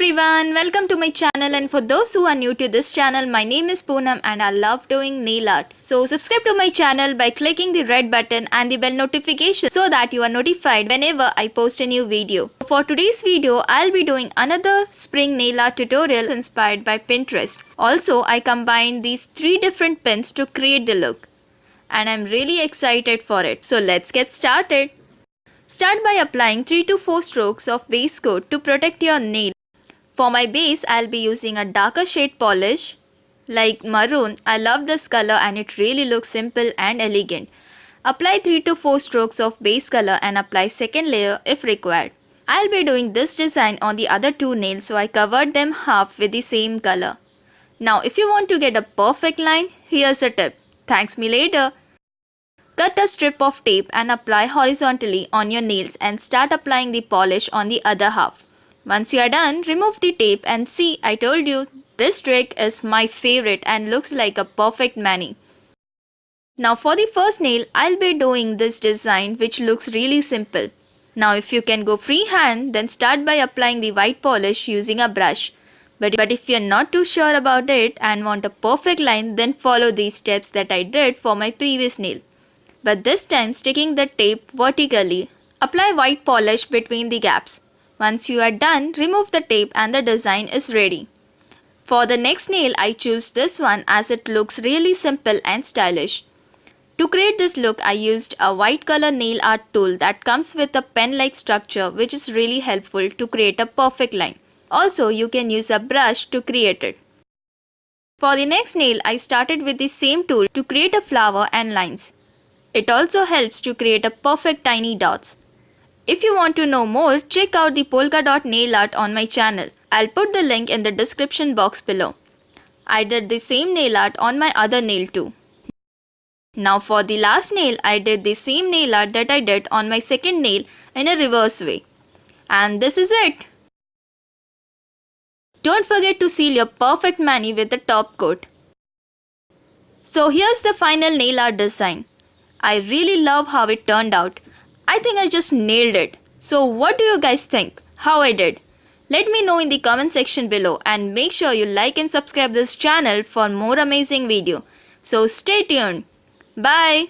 everyone, welcome to my channel, and for those who are new to this channel, my name is Poonam and I love doing nail art. So subscribe to my channel by clicking the red button and the bell notification so that you are notified whenever I post a new video. For today's video, I'll be doing another spring nail art tutorial inspired by Pinterest. Also, I combined these three different pins to create the look and I'm really excited for it. So let's get started. Start by applying 3 to 4 strokes of base coat to protect your nail. For my base, I'll be using a darker shade polish like maroon. I love this color and it really looks simple and elegant. Apply 3 to 4 strokes of base color and apply second layer if required. I'll be doing this design on the other two nails, so I covered them half with the same color. Now if you want to get a perfect line, here's a tip. Thanks me later. Cut a strip of tape and apply horizontally on your nails and start applying the polish on the other half. Once you are done, remove the tape and see, I told you, this trick is my favorite and looks like a perfect mani. Now for the first nail, I'll be doing this design which looks really simple. Now if you can go freehand, then start by applying the white polish using a brush. But if you're not too sure about it and want a perfect line, then follow these steps that I did for my previous nail. But this time sticking the tape vertically. Apply white polish between the gaps. Once you are done, remove the tape and the design is ready. For the next nail, I choose this one as it looks really simple and stylish. To create this look, I used a white color nail art tool that comes with a pen-like structure which is really helpful to create a perfect line. Also, you can use a brush to create it. For the next nail, I started with the same tool to create a flower and lines. It also helps to create a perfect tiny dots. If you want to know more, check out the polka dot nail art on my channel. I'll put the link in the description box below. I did the same nail art on my other nail too. Now for the last nail, I did the same nail art that I did on my second nail in a reverse way. And this is it. Don't forget to seal your perfect mani with the top coat. So here's the final nail art design. I really love how it turned out. I think I just nailed it. So what do you guys think? How I did? Let me know in the comment section below and make sure you like and subscribe this channel for more amazing video. So stay tuned. Bye.